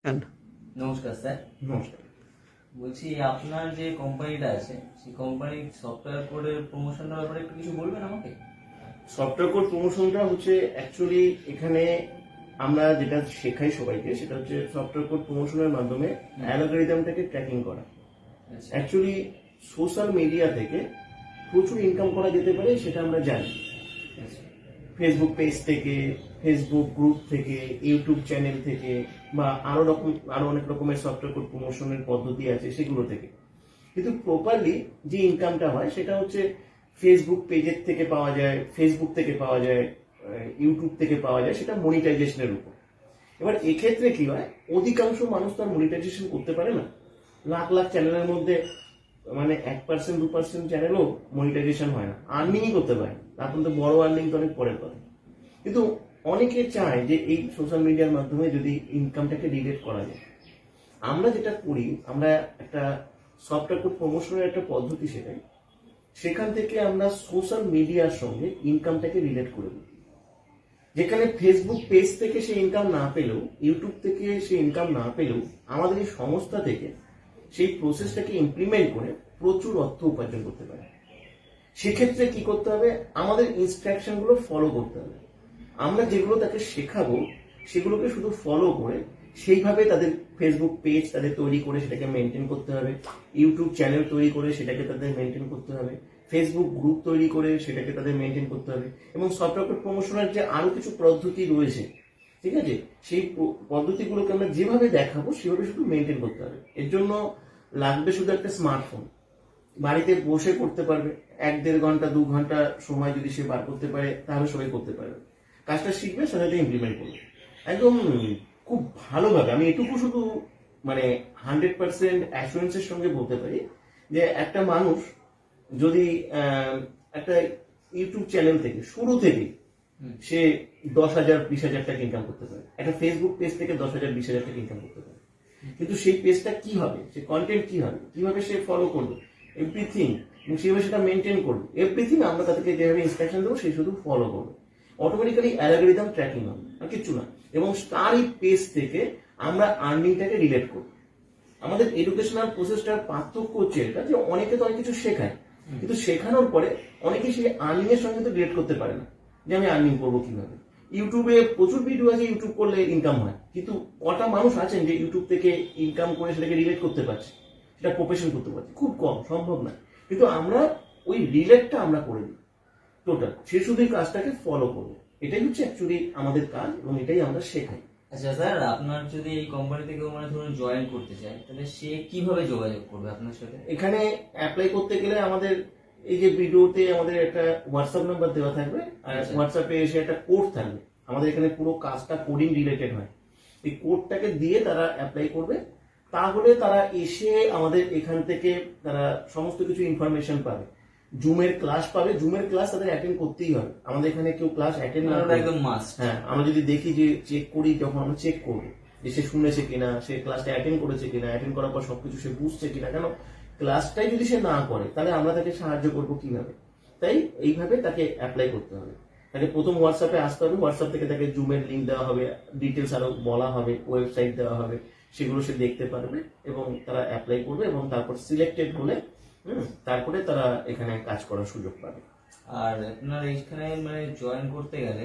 হ্যাঁ, নমস্কার স্যার। নমস্কার। বলছি আপনার যে কোম্পানিটা আছে সেই কোম্পানির সফটওয়্যার কোডের প্রমোশনের ব্যাপারে একটু কিছু বলবেন আমাকে? সফটওয়্যার কোড প্রমোশনটা হচ্ছে অ্যাকচুয়ালি এখানে আমরা যেটা শেখাই সবাইকে সেটা হচ্ছে সফটওয়্যার কোড প্রমোশনের মাধ্যমে অ্যালগরিদমটাকে ট্র্যাকিং করা। আচ্ছা অ্যাকচুয়ালি সোশ্যাল মিডিয়া থেকে প্রচুর ইনকাম করা যেতে পারে সেটা আমরা জানি। আচ্ছা ফেসবুক পেজ থেকে, ফেসবুক গ্রুপ থেকে, ইউটিউব চ্যানেল থেকে বা আরো অনেক রকমের সফটওয়্যার কোড প্রমোশনের পদ্ধতি আছে সেগুলো থেকে। কিন্তু প্রপারলি যে ইনকামটা হয় সেটা হচ্ছে ফেসবুক পেজের থেকে পাওয়া যায়, ফেসবুক থেকে পাওয়া যায়, ইউটিউব থেকে পাওয়া যায়, সেটা মনিটাইজেশনের উপর। এবার এক্ষেত্রে কি হয়, অধিকাংশ মানুষ তার মনিটাইজেশন করতে পারে না। লাখ লাখ চ্যানেলের মধ্যে মানে 1% 2% চ্যানেলও মনিটাইজেশন হয় না, আর্নিংই করতে পারে না। এখন তো বড় আর্নিং তো অনেক পরের কথা। কিন্তু অনেকে চায় যে এই সোশ্যাল মিডিয়ার মাধ্যমে যদি ইনকামটাকে রিলেট করা যায়। আমরা যেটা করি, আমরা একটা সফটওয়্যার কোড প্রমোশনের একটা পদ্ধতি শেখাই, সেখান থেকে আমরা সোশ্যাল মিডিয়ার সঙ্গে ইনকামটাকে রিলেট করে দিই। যেখানে ফেসবুক পেজ থেকে সে ইনকাম না পেলেও, ইউটিউব থেকে সে ইনকাম না পেলেও, আমাদের এই সংস্থা থেকে সেই প্রসেসটাকে ইমপ্লিমেন্ট করে প্রচুর অর্থ উপার্জন করতে পারে। সেক্ষেত্রে কি করতে হবে, আমাদের ইনস্ট্রাকশনগুলো ফলো করতে হবে। আমরা যেগুলো তাকে শেখাবো সেগুলোকে শুধু ফলো করে সেইভাবে তাদের ফেসবুক পেজ তাদের তৈরি করে সেটাকে মেনটেন করতে হবে, ইউটিউব চ্যানেল তৈরি করে সেটাকে তাদের মেনটেন করতে হবে, ফেসবুক গ্রুপ তৈরি করে সেটাকে তাদের মেনটেন করতে হবে, এবং সফটওয়্যার প্রমোশনের যে আরো কিছু পদ্ধতি রয়েছে, ঠিক আছে, সেই পদ্ধতিগুলোকে আমরা যেভাবে দেখাবো সেভাবে শুধু মেনটেন করতে হবে। এর জন্য লাগবে শুধু একটা স্মার্টফোন। বাড়িতে বসে করতে পারবে, 1-1.5 ঘন্টা 2 ঘন্টা সময় যদি সে বার করতে পারে তাহলে সবাই করতে পারবে। কাজটা শিখবে, সাথে ইমপ্লিমেন্ট করবে একদম খুব ভালোভাবে। আমি এটুকু শুধু মানে 100% অ্যাসুরেন্সের সঙ্গে বলতে পারি যে একটা মানুষ যদি একটা ইউটিউব চ্যানেল থেকে শুরু থেকে সে 10,000 20,000 টাকা ইনকাম করতে পারে, একটা ফেসবুক পেজ থেকে 10,000 20,000 টাকা ইনকাম করতে পারে। কিন্তু সেই পেজটা কি হবে, সে কন্টেন্ট কি হবে, কিভাবে সে ফলো করবে, এভরিথিং, এবং সেভাবে সেটা মেনটেন করবে, এভরিথিং আমরা তাদেরকে যেভাবে ইনস্ট্রাকশন দেবো সেই শুধু ফলো করবে। অটোমেটিক্যালি অ্যালগরিদম ট্র্যাকিং হবে, আর কিচ্ছু না। এবং তার এই পেজ থেকে আমরা আর্নিংটাকে রিলেট করব। আমাদের এডুকেশনাল প্রসেসটার পার্থক্য হচ্ছে এটা যে অনেকে তো অনেক কিছু শেখায়, কিন্তু শেখানোর পরে অনেকে সেই আর্নিং এর সঙ্গে তো রিলেট করতে পারে না, যে আমি আর্নিং করবো কিভাবে। ইউটিউবে প্রচুর ভিডিও আছে, ইউটিউব করলে ইনকাম হয়, কিন্তু কটা মানুষ আছেন যে ইউটিউব থেকে ইনকাম করে সেটাকে রিলেট করতে পারছে, সেটা প্রফেশন করতে পারছে? খুব কম, সম্ভব না। কিন্তু আমরা ওই রিলেটটা আমরা করে দিই টোটাল, সে শুধু এই কাজটাকে ফলো করবে। এটাই হচ্ছে অ্যাকচুয়ালি আমাদের কাজ এবং এটাই আমরা শেখাই। আচ্ছা স্যার, আপনার যদি এই কোম্পানিতে কেউ মানে ধরুন জয়েন করতে চায় তাহলে সে কিভাবে যোগাযোগ করবে আপনার সাথে? এখানে অ্যাপ্লাই করতে গেলে আমাদের এই যে ভিডিওতে আমাদের একটা হোয়াটসঅ্যাপ নাম্বার দেওয়া থাকবে, আর হোয়াটসঅ্যাপে এসে একটা কোড থাকবে। আমাদের এখানে পুরো কাজটা কোডিং রিলেটেড হয়। এই কোডটাকে দিয়ে তারা অ্যাপ্লাই করবে, তাহলে তারা এসে আমাদের এখান থেকে তারা সমস্ত কিছু ইনফরমেশন পাবে। জুমের ক্লাস পাবে, জুমের ক্লাস তাদের অ্যাটেন্ড করতেই হবে। আমাদের এখানে কেউ ক্লাস অ্যাটেন্ড না করে, একদম মাস্ট। হ্যাঁ, আমরা যদি দেখি যে চেক করি, যখন আমরা চেক করবো যে সে শুনেছে কিনা, সে ক্লাসটা অ্যাটেন্ড করেছে কিনা, অ্যাটেন্ড করার পর সবকিছু সে বুঝছে কিনা। কেন, ক্লাসটাই যদি সে না করে তাহলে আমরা তাকে সাহায্য করবো কিভাবে? তাই এইভাবে তাকে অ্যাপ্লাই করতে হবে। তাকে প্রথম হোয়াটসঅ্যাপে আসতে হবে, হোয়াটসঅ্যাপ থেকে তাকে জুমের লিঙ্ক দেওয়া হবে, ডিটেলস আরো বলা হবে, ওয়েবসাইট দেওয়া হবে, সেগুলো সে দেখতে পারবে এবং তারা অ্যাপ্লাই করবে, এবং তারপর সিলেক্টেড হলে তারপরে তারা এখানে কাজ করার সুযোগ পাবে। আর আপনার এইখানে মানে জয়েন করতে গেলে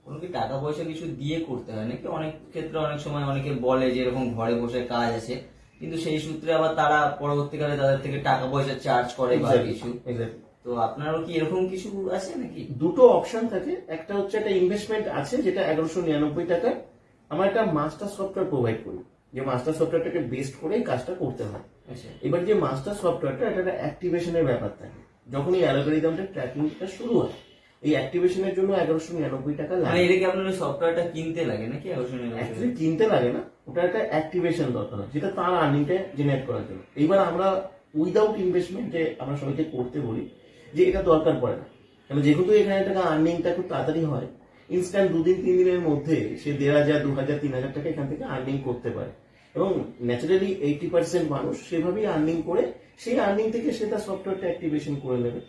কোনো কি টাকা পয়সা কিছু দিয়ে করতে হয় নাকি? অনেক ক্ষেত্রে অনেক সময় অনেকে বলে যে এরকম ঘরে বসে কাজ আছে, কিন্তু সেই সূত্রে আবার তারা পরবর্তীকালে তাদের থেকে টাকা পয়সা চার্জ করে বা কিছু। তো আপনারও কি এরকম কিছু আছে নাকি? দুটো অপশন থাকে। একটা হচ্ছে একটা ইনভেস্টমেন্ট আছে যেটা 1199 টাকা। আমরা একটা মাস্টার সফটওয়্যার প্রোভাইড করি, যে মাস্টার সফটওয়্যারটাকে বেস্ট করে কাজটা করতে হয়। এবার যে মাস্টার সফটওয়্যারটা, এটা একটা অ্যাক্টিভেশনের ব্যাপার থাকে। যখন এই অ্যালগরিদমটা ট্র্যাকিংটা শুরু হয়, এই অ্যাক্টিভেশনের জন্য 1199 টাকা লাগে। মানে এটা কি আপনার সফটওয়্যারটা কিনতে লাগে নাকি? অ্যাকচুয়ালি কিনতে লাগে না, ওটা একটা অ্যাক্টিভেশন দরকার হয়, যেটা তার আর্নিংটা জেনারেট করার জন্য। এইবার আমরা উইদাউট ইনভেস্টমেন্টে আমরা সবাইকে করতে বলি যে এটা দরকার পড়ে না, কারণ যেহেতু এখানে টাকা আর্নিংটা খুব তাড়াতাড়ি হয়, ইনস্ট্যান্ট 2-3 দিনের মধ্যে সে 1,500 2,000 3,000 টাকা এখান থেকে আর্নিং করতে পারে। এবং ন্যাচারালি 80% মানুষ সেভাবেই আর্নিং করে, সেই আর্নিং থেকে সে তার সফটওয়্যারটা অ্যাক্টিভেশন করে নেবে,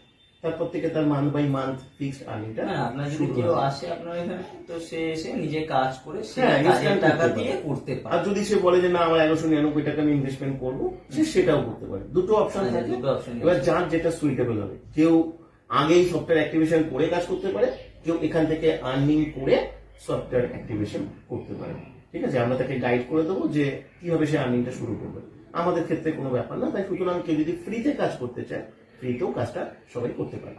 তারপর থেকে তার মান্থ বাই মান্থ ফিক্সড আর্নিংটা না আপনার যদি কেউ আসে আপনার এখানে তো সে এসে নিজে কাজ করে সে হ্যাঁ, কাজের instant টাকা করতে দিয়ে পারে। করতে পারে। আর যদি সে বলে যে না আমার 1199 টাকা আমি ইনভেস্টমেন্ট করবো, সে সেটাও করতে পারে। দুটো অপশন হ্যাঁ, থাকে। দুটো option এবার আছে। যার যেটা সুইটেবল হবে, কেউ আগেই সফটওয়্যার অ্যাক্টিভেশন করে কাজ করতে পারে, কেউ এখান থেকে আর্নিং করে সফটওয়্যার অ্যাক্টিভেশন করতে পারে। ঠিক আছে, আমরা তাকে গাইড করে দেবো যে কিভাবে সে আর্নিংটা শুরু করবে। আমাদের ক্ষেত্রে কোনো ব্যাপার না, তাই সুতরাং কেউ যদি ফ্রিতে কাজ করতে চায়, ফ্রিতেও কাজটা সবাই করতে পারে।